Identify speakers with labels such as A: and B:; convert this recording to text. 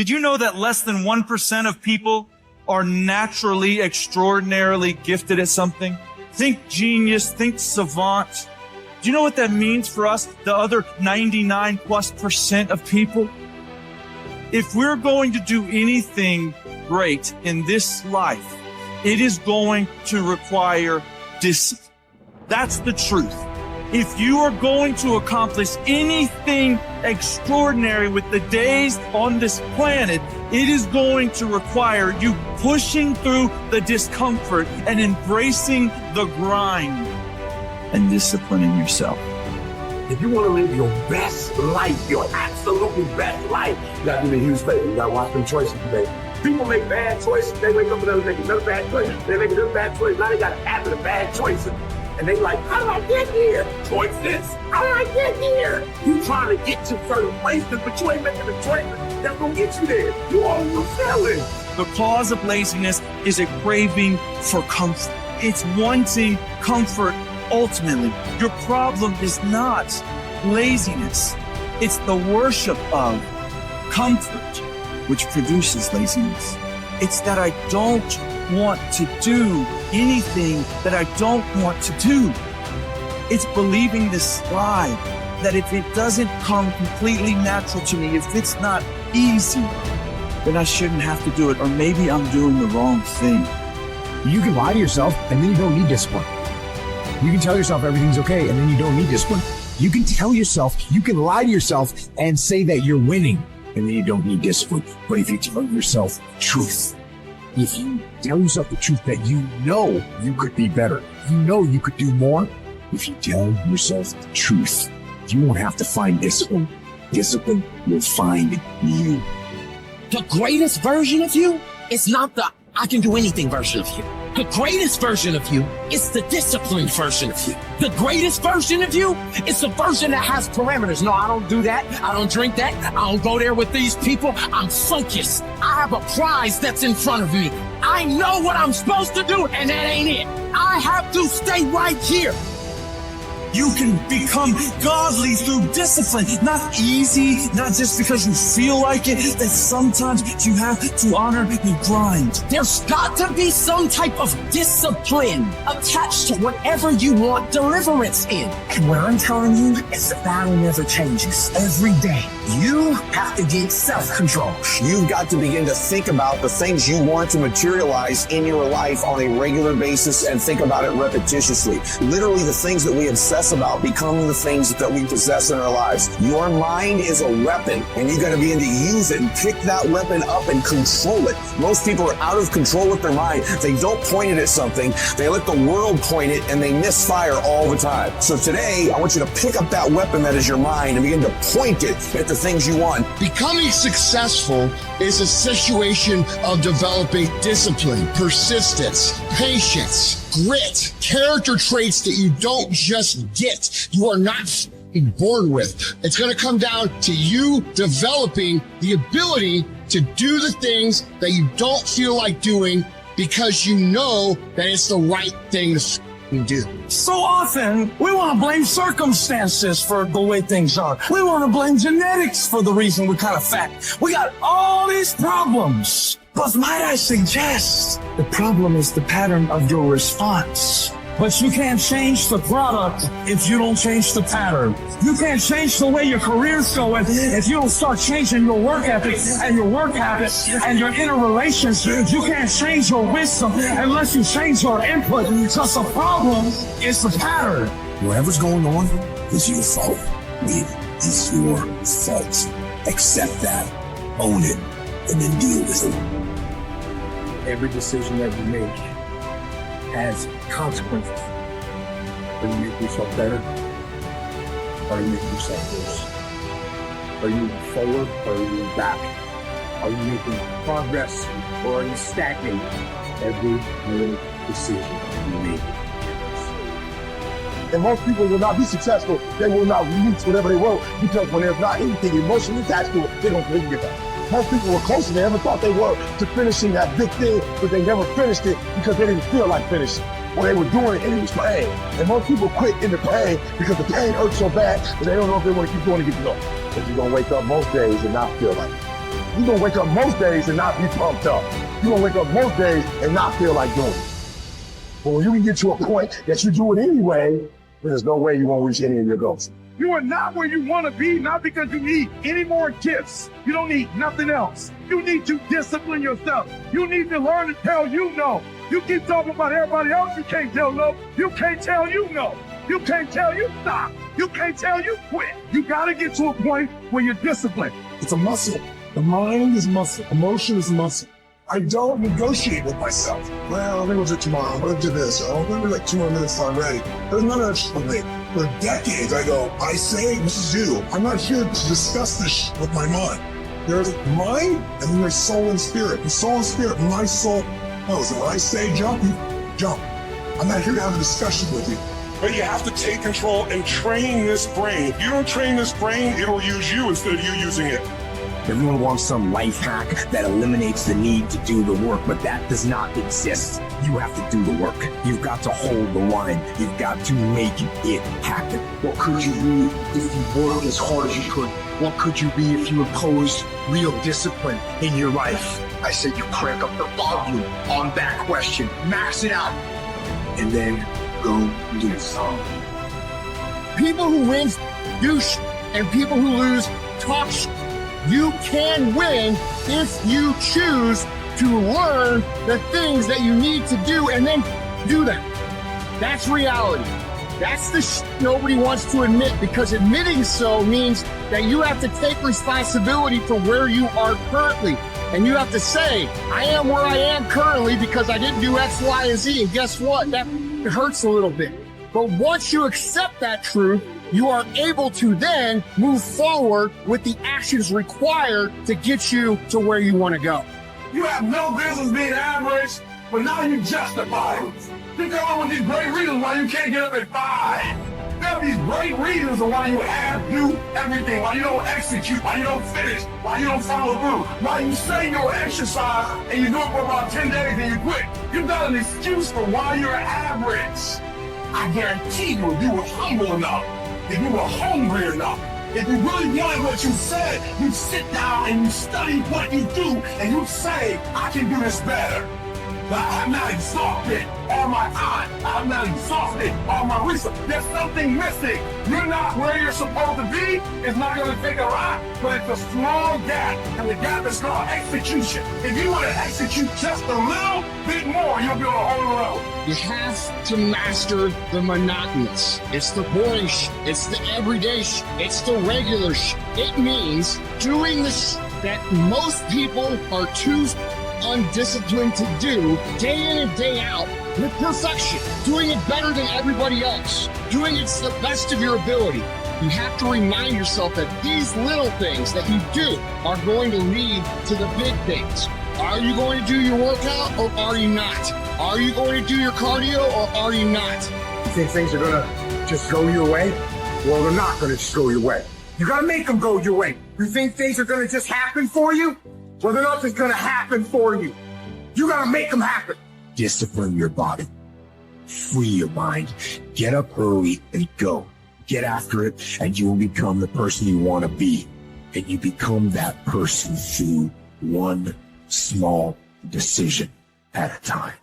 A: Did you know that less than 1% of people are naturally extraordinarily gifted at something? Think genius, think savant. Do you know what that means for us, the other 99+% of people? If we're going to do anything great in this life, it is going to require discipline. That's the truth. If you are going to accomplish anything extraordinary with the days on this planet, it is going to require you pushing through the discomfort and embracing the grind and disciplining yourself.
B: If you want to live your best life, your absolutely best life, you got to do the huge favor. You got to watch them choices you make. People make bad choices. They wake up and they make another bad choice. They make another bad choice. Now they got a habit of bad choices. And they like, how did I get here? Choices. How did I get here? You trying to get to certain places, but you ain't making the choices that's going to get you there. You all your feelings.
A: The cause of laziness is a craving for comfort. It's wanting comfort ultimately. Your problem is not laziness. It's the worship of comfort, which produces laziness. It's that I don't want to do anything that I don't want to do. It's believing this lie that if it doesn't come completely natural to me, if it's not easy, then I shouldn't have to do it, or maybe I'm doing the wrong thing.
C: You can lie to yourself and then you don't need discipline. You can tell yourself everything's okay and then you don't need discipline. You can tell yourself, you can lie to yourself and say that you're winning and then you don't need discipline. But if you tell yourself the truth, if you tell yourself the truth that you know you could be better, you know you could do more, if you tell yourself the truth, you won't have to find discipline. Discipline will find you.
D: The greatest version of you is not the I can do anything version of you. The greatest version of you is the disciplined version of you. The greatest version of you is the version that has parameters. No, I don't do that. I don't drink that. I don't go there with these people. I'm focused. I have a prize that's in front of me. I know what I'm supposed to do, and that ain't it. I have to stay right here.
A: You can become godly through discipline, not easy, not just because you feel like it, that sometimes you have to honor the grind.
D: There's got to be some type of discipline attached to whatever you want deliverance in. And what I'm telling you is the battle never changes. Every day, you have to get self-control.
E: You've got to begin to think about the things you want to materialize in your life on a regular basis and think about it repetitiously. Literally, the things that we obsess about become the things that we possess in our lives. Your mind is a weapon, and you got to begin to use it and pick that weapon up and control it. Most people are out of control with their mind. They don't point it at something. They let the world point it, and they misfire all the time. So today, I want you to pick up that weapon that is your mind and begin to point it at the things you want.
F: Becoming successful is a situation of developing discipline, persistence, patience, grit, character traits that you don't just get. You are not born with. It's going to come down to you developing the ability to do the things that you don't feel like doing because you know that it's the right thing to do.
G: So often, we want to blame circumstances for the way things are. We want to blame genetics for the reason we're kind of fat. We got all these problems. But might I suggest, the problem is the pattern of your response. But you can't change the product if you don't change the pattern. You can't change the way your career's going if you don't start changing your work ethic and your work habits and your inner relations. You can't change your wisdom unless you change your input. Because the problem is the pattern.
C: Whatever's going on is your fault. It is your fault. Accept that, own it, and then deal with it. Every decision that you make has consequences. Are you making yourself better? Or are you making yourself worse? Are you moving forward or are you moving back? Are you making progress or are you stagnating? Every little decision you make.
H: And most people will not be successful. They will not release whatever they wrote because when there's not anything emotionally attached to it, they don't believe it. Most people were close and they ever thought they were to finishing that big thing, but they never finished it because they didn't feel like finishing. Or they were doing it and it was pain. And most people quit in the pain because the pain hurts so bad that they don't know if they want to keep doing it, keep going. Because you're going to wake up most days and not feel like it. You're gonna wake up most days and not be pumped up. You're gonna wake up most days and not feel like doing it. But when you can get to a point that you do it anyway, there's no way you won't reach any of your goals.
B: You are not where you want to be, not because you need any more gifts. You don't need nothing else. You need to discipline yourself. You need to learn to tell you no. You keep talking about everybody else, you can't tell no. You can't tell you no. You can't tell you stop. You can't tell you quit. You got to get to a point where you're disciplined.
H: It's a muscle. The mind is muscle. Emotion is muscle. I don't negotiate with myself. Well, maybe we'll do it tomorrow. I'm gonna do this. Oh, maybe like 2 more minutes already. There's none of that shit with me. For decades, I go, I say, this is you. I'm not here to discuss this shit with my mind. There's mind, and then there's soul and spirit. The soul and spirit, my soul knows. And when I say jump, you jump. I'm not here to have a discussion with you.
I: But you have to take control and train this brain. If you don't train this brain, it'll use you instead of you using it.
C: Everyone wants some life hack that eliminates the need to do the work, but that does not exist. You have to do the work. You've got to hold the line. You've got to make it happen.
G: What could you be if you worked as hard as you could? What could you be if you imposed real discipline in your life? I said you crank up the volume on that question, max it out, and then go do something. People who win do and people who lose talk. You can win if you choose to learn the things that you need to do and then do them. That's reality. That's the nobody wants to admit, because admitting so means that you have to take responsibility for where you are currently. And you have to say, I am where I am currently because I didn't do X, Y, and Z. And guess what? That hurts a little bit. But once you accept that truth, you are able to then move forward with the actions required to get you to where you want to go.
B: You have no business being average, but now you justify it. You come up with these great reasons why you can't get up at 5. There are these great reasons of why you have to do everything, why you don't execute, why you don't finish, why you don't follow through, why you say you'll exercise and you do it for about 10 days and you quit. You've got an excuse for why you're average. I guarantee you, if you were humble enough, if you were hungry enough, if you really wanted what you said, you'd sit down and you study what you do and you'd say, I can do this better. But I'm not exhausted all my time. I'm not exhausted all my research. There's something missing. You're not where you're supposed to be. It's not going to take a lot, but it's a small gap. And the gap is called execution. If you want to execute just a little bit more, you'll be on a whole road.
F: You have to master the monotonous. It's the boring it's the everyday it's the regular It means doing the that most people are too undisciplined to do day in and day out with perfection, doing it better than everybody else, doing it to the best of your ability. You have to remind yourself that these little things that you do are going to lead to the big things. Are you going to do your workout or are you not? Are you going to do your cardio or are you not?
G: You think things are going to just go your way? Well, they're not going to just go your way. You got to make them go your way. You think things are going to just happen for you? Well, they're not just going to happen for you. You got to make them happen.
C: Discipline your body. Free your mind. Get up early and go. Get after it, and you will become the person you want to be. And you become that person through one small decision at a time.